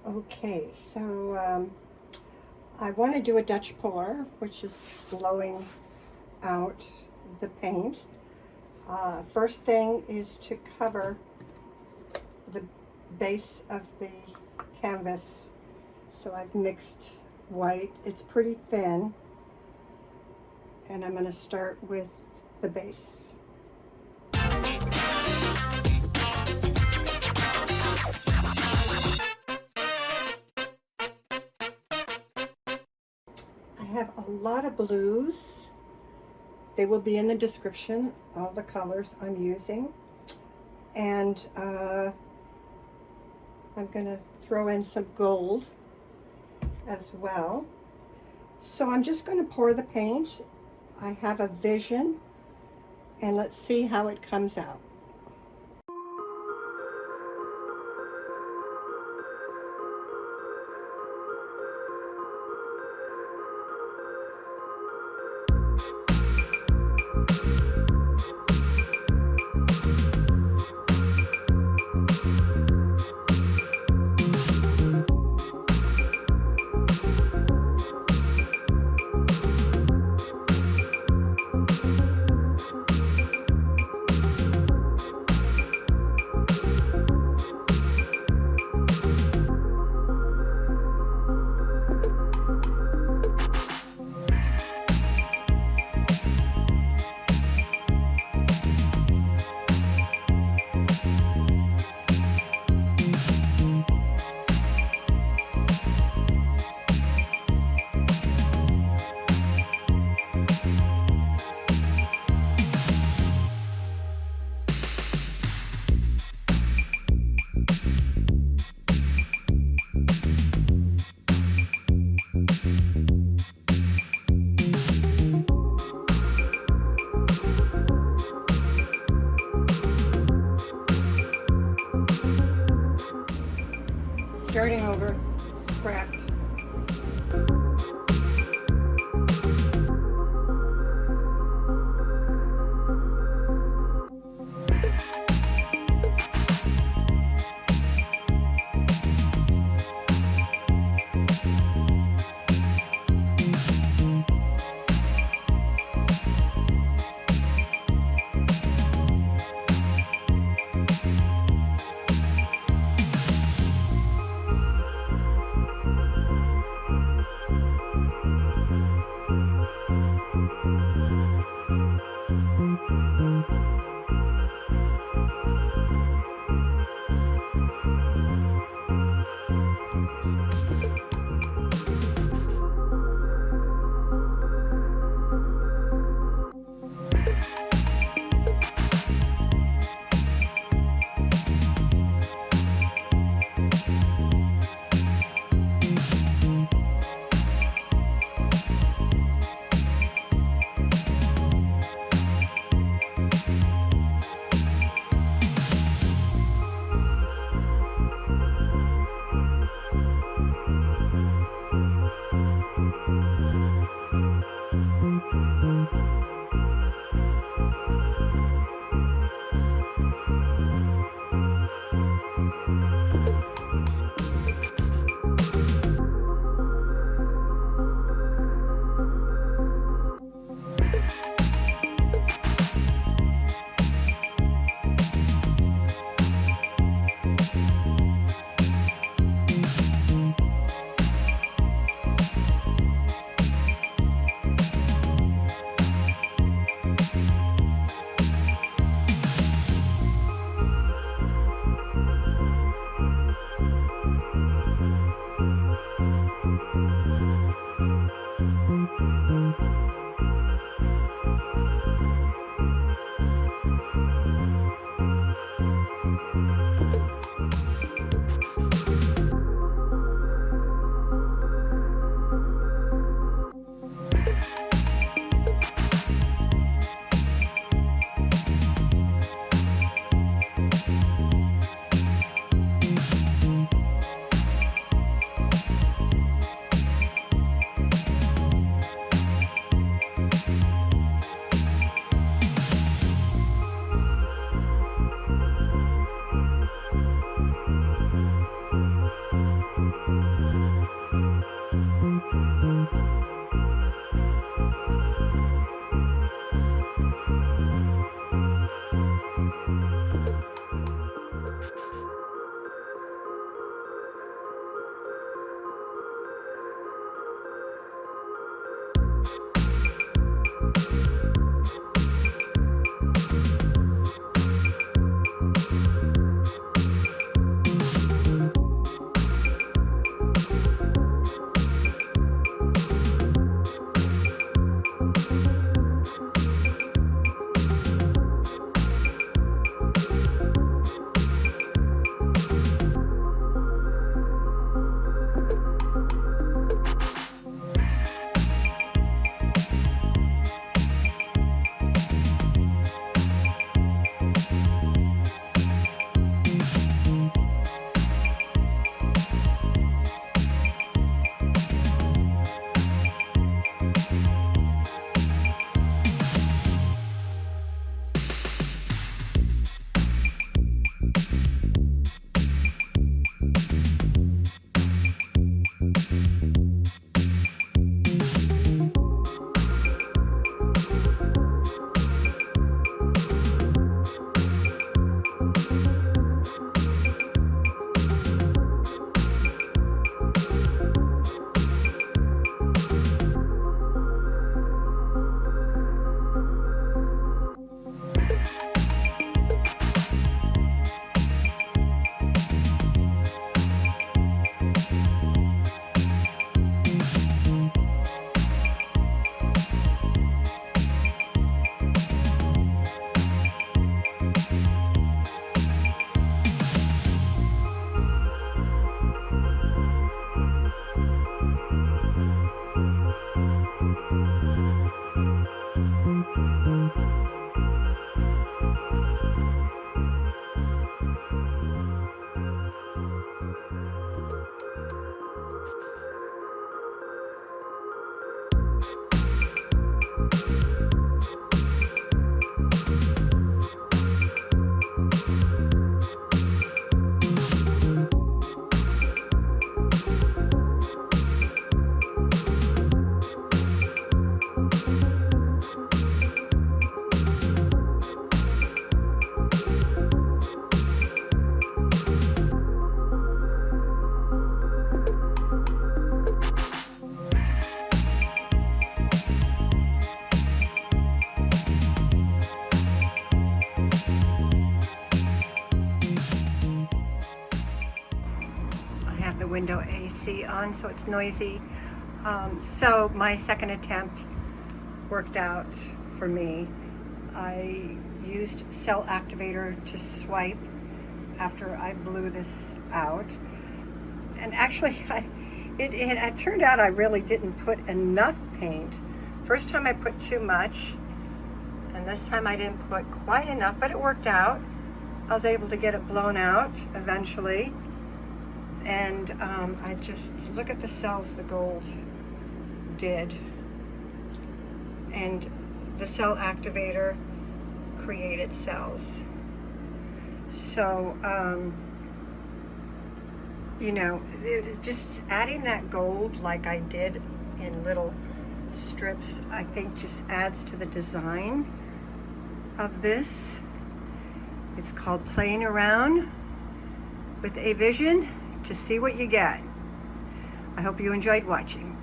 Okay, so I want to do a Dutch pour, which is blowing out the paint. First thing is to cover the base of the canvas. So I've mixed white. It's pretty thin. And I'm going to start with the base. I have a lot of blues. They will be in the description, all the colors I'm using. And I'm going to throw in some gold as well. So I'm just going to pour the paint. I have a vision, and let's see how it comes out. Starting over, scrapped. the window AC on, so it's noisy. So my second attempt worked out for me. I used cell activator to swipe after I blew this out. And actually, it turned out I really didn't put enough paint. First time I put too much, and this time I didn't put quite enough, but it worked out. I was able to get it blown out eventually. And I just, look at the cells the gold did. And the cell activator created cells. So, you know, it's just adding that gold like I did in little strips, I think just adds to the design of this. It's called Playing Around with a Vision to see what you get. I hope you enjoyed watching.